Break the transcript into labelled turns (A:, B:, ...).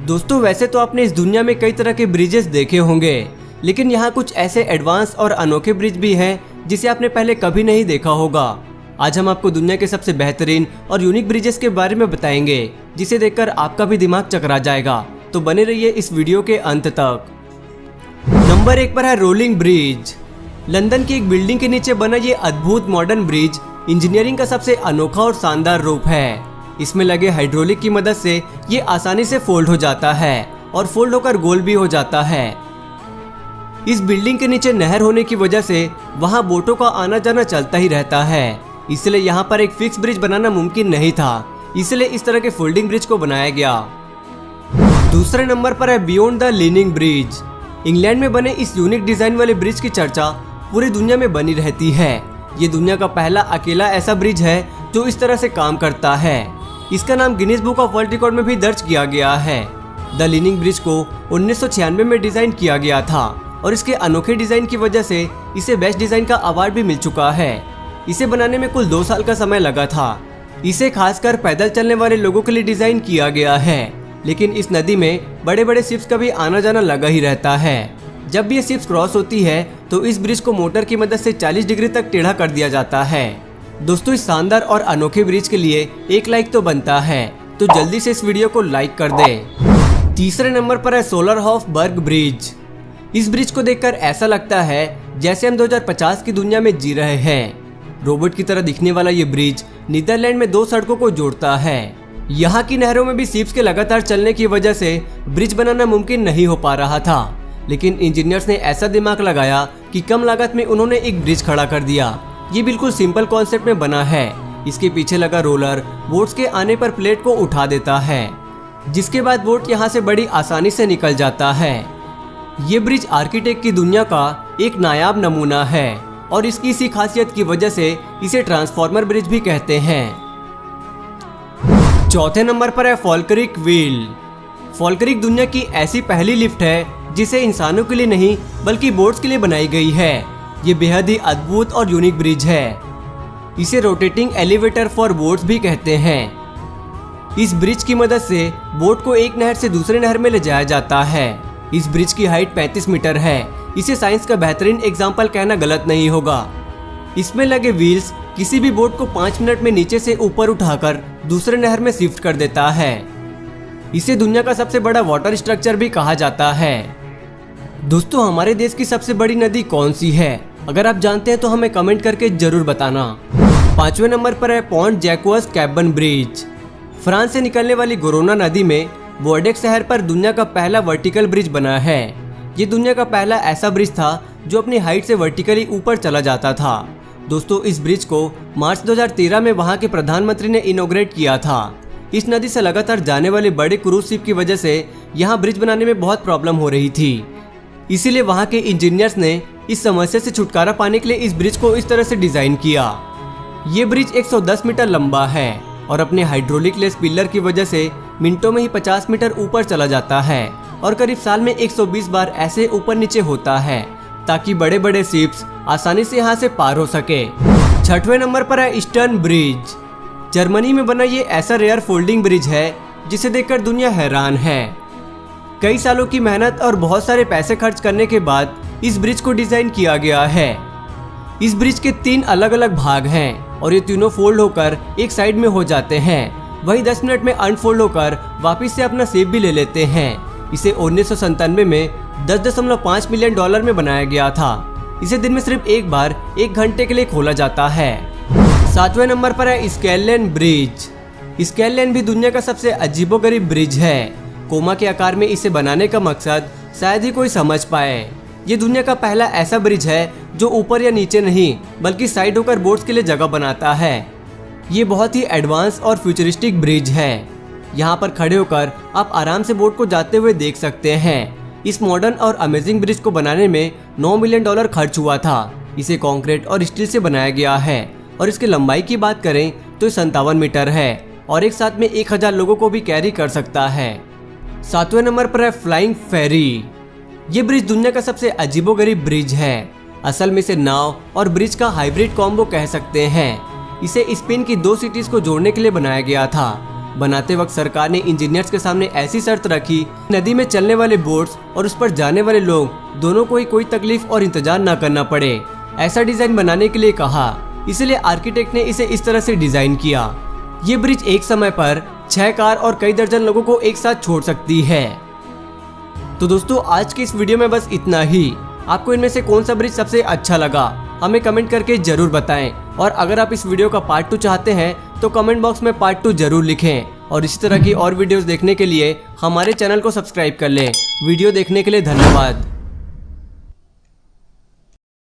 A: दोस्तों वैसे तो आपने इस दुनिया में कई तरह के ब्रिजेस देखे होंगे, लेकिन यहाँ कुछ ऐसे एडवांस और अनोखे ब्रिज भी हैं जिसे आपने पहले कभी नहीं देखा होगा। आज हम आपको दुनिया के सबसे बेहतरीन और यूनिक ब्रिजेस के बारे में बताएंगे, जिसे देखकर आपका भी दिमाग चकरा जाएगा। तो बने रहिए इस वीडियो के अंत तक। नंबर 1 पर है रोलिंग ब्रिज। लंदन की एक बिल्डिंग के नीचे बना ये अद्भुत मॉडर्न ब्रिज इंजीनियरिंग का सबसे अनोखा और शानदार रूप है। इसमें लगे हाइड्रोलिक की मदद से ये आसानी से फोल्ड हो जाता है और फोल्ड होकर गोल भी हो जाता है। इस बिल्डिंग के नीचे नहर होने की वजह से वहां बोटों का आना जाना चलता ही रहता है, इसलिए यहाँ पर एक फिक्स ब्रिज बनाना मुमकिन नहीं था, इसलिए इस तरह के फोल्डिंग ब्रिज को बनाया गया। दूसरे नंबर पर है beyond the leaning bridge. England में बने इस यूनिक डिजाइन वाले ब्रिज की चर्चा पूरी दुनिया में बनी रहती है। ये दुनिया का पहला अकेला ऐसा ब्रिज है जो इस तरह से काम करता है। इसका नाम Guinness book of world record में भी दर्ज किया गया है। द लीनिंग ब्रिज को 1996 में डिजाइन किया गया था और इसके अनोखे डिजाइन की वजह से इसे बेस्ट डिजाइन का अवार्ड भी मिल चुका है। इसे बनाने में कुल 2 साल का समय लगा था। इसे खासकर पैदल चलने वाले लोगों के लिए डिजाइन किया गया है, लेकिन इस नदी में बड़े बड़े शिप्स का भी आना जाना लगा ही रहता है। जब भी ये शिप्स क्रॉस होती है तो इस ब्रिज को मोटर की मदद से 40 डिग्री तक टेढ़ा कर दिया जाता है। दोस्तों इस शानदार और अनोखे ब्रिज के लिए एक लाइक तो बनता है, तो जल्दी से इस वीडियो को लाइक कर दें। तीसरे नंबर पर है सोलरहोफबर्ग ब्रिज। इस ब्रिज को देखकर ऐसा लगता है जैसे हम 2050 की दुनिया में जी रहे हैं। रोबोट की तरह दिखने वाला ये ब्रिज नीदरलैंड में 2 सड़कों को जोड़ता है। यहाँ की नहरों में भी शिप्स के लगातार चलने की वजह से ब्रिज बनाना मुमकिन नहीं हो पा रहा था, लेकिन इंजीनियर्स ने ऐसा दिमाग लगाया कि कम लागत में उन्होंने एक ब्रिज खड़ा कर दिया। ये बिल्कुल सिंपल कॉन्सेप्ट में बना है। इसके पीछे लगा रोलर बोट्स के आने पर प्लेट को उठा देता है, जिसके बाद बोट यहाँ से बड़ी आसानी से निकल जाता है। ये ब्रिज आर्किटेक्ट की दुनिया का एक नायाब नमूना है और इसकी इसी खासियत की वजह से इसे ट्रांसफॉर्मर ब्रिज भी कहते हैं। चौथे नंबर पर है फॉल्करिक व्हील। फॉल्करिक दुनिया की ऐसी पहली लिफ्ट है जिसे इंसानों के लिए नहीं बल्कि बोट्स के लिए बनाई गई है। ये बेहद ही अद्भुत और यूनिक ब्रिज है। इसे रोटेटिंग एलिवेटर फॉर बोट्स भी कहते हैं। इस ब्रिज की मदद से बोट को एक नहर से दूसरे नहर में ले जाया जाता है। इस ब्रिज की हाइट 35 मीटर है। इसे साइंस का बेहतरीन एग्जाम्पल कहना गलत नहीं होगा। इसमें लगे व्हील्स किसी भी बोट को 5 मिनट में नीचे से ऊपर उठाकर दूसरे नहर में शिफ्ट कर देता है। इसे दुनिया का सबसे बड़ा वाटर स्ट्रक्चर भी कहा जाता है। दोस्तों हमारे देश की सबसे बड़ी नदी कौन सी है? अगर आप जानते हैं तो हमें कमेंट करके जरूर बताना। 5वें नंबर पर है पॉन्ट जैक्वस कैबन ब्रिज। फ्रांस से निकलने वाली गोरोना नदी में बोर्डेक्स शहर पर दुनिया का पहला वर्टिकल ब्रिज बना है। ये दुनिया का पहला ऐसा ब्रिज था जो अपनी हाइट से वर्टिकली ऊपर चला जाता था। दोस्तों इस ब्रिज को मार्च 2013 में वहां के प्रधानमंत्री ने इनॉग्रेट किया था। इस नदी से लगातार जाने वाले बड़े क्रूज शिप की वजह से यहाँ ब्रिज बनाने में बहुत प्रॉब्लम हो रही थी, इसीलिए वहां के इंजीनियर्स ने इस समस्या से छुटकारा पाने के लिए इस ब्रिज को इस तरह से डिजाइन किया। ये ब्रिज 110 मीटर लंबा है और अपने हाइड्रोलिक लेस पिलर की वजह से मिनटों में ही 50 मीटर ऊपर चला जाता है और करीब साल में 120 बार ऐसे ऊपर नीचे होता है, ताकि बड़े बड़े शिप्स आसानी से यहाँ से पार हो सके। 6वें नंबर पर है ईस्टर्न ब्रिज। जर्मनी में बना ये ऐसा रेयर फोल्डिंग ब्रिज है जिसे देखकर दुनिया हैरान है। कई सालों की मेहनत और बहुत सारे पैसे खर्च करने के बाद इस ब्रिज को डिजाइन किया गया है। इस ब्रिज के 3 अलग अलग भाग हैं और ये तीनों फोल्ड होकर एक साइड में हो जाते हैं। वही 10 मिनट में अनफोल्ड होकर वापस से अपना शेप भी ले लेते हैं। इसे 1997 में $10.5 मिलियन में बनाया गया था। इसे दिन में सिर्फ एक बार 1 घंटे के लिए खोला जाता है। 7वें नंबर पर है स्केललेन ब्रिज। स्केललेन भी दुनिया का सबसे अजीबोगरीब ब्रिज है। कोमा के आकार में इसे बनाने का मकसद शायद ही कोई समझ पाए। ये दुनिया का पहला ऐसा ब्रिज है जो ऊपर या नीचे नहीं बल्कि साइड होकर बोट्स के लिए जगह बनाता है। ये बहुत ही एडवांस और फ्यूचरिस्टिक ब्रिज है। यहाँ पर खड़े होकर आप आराम से बोट को जाते हुए देख सकते हैं। इस मॉडर्न और अमेजिंग ब्रिज को बनाने में $9 मिलियन खर्च हुआ था। इसे कंक्रीट और स्टील से बनाया गया है और इसकी लंबाई की बात करें तो 57 मीटर है और एक साथ में 1000 लोगों को भी कैरी कर सकता है। 7वें नंबर पर है फ्लाइंग फेरी। ये ब्रिज दुनिया का सबसे अजीबोगरीब ब्रिज है। असल में इसे नाव और ब्रिज का हाइब्रिड कॉम्बो कह सकते हैं। इसे स्पेन की 2 सिटीज को जोड़ने के लिए बनाया गया था। बनाते वक्त सरकार ने इंजीनियर्स के सामने ऐसी शर्त रखी, नदी में चलने वाले बोट्स और उस पर जाने वाले लोग दोनों को ही कोई तकलीफ और इंतजार न करना पड़े। ऐसा डिजाइन बनाने के लिए कहा, इसलिए आर्किटेक्ट ने इसे इस तरह से डिजाइन किया। ये ब्रिज एक समय पर 6 कार और कई दर्जन लोगों को एक साथ छोड़ सकती है। तो दोस्तों आज की इस वीडियो में बस इतना ही। आपको इनमें से कौन सा ब्रिज सबसे अच्छा लगा हमें कमेंट करके जरूर बताएं। और अगर आप इस वीडियो का पार्ट 2 चाहते हैं तो कमेंट बॉक्स में पार्ट 2 जरूर लिखें। और इसी तरह की और वीडियोस देखने के लिए हमारे चैनल को सब्सक्राइब कर लें। वीडियो देखने के लिए धन्यवाद।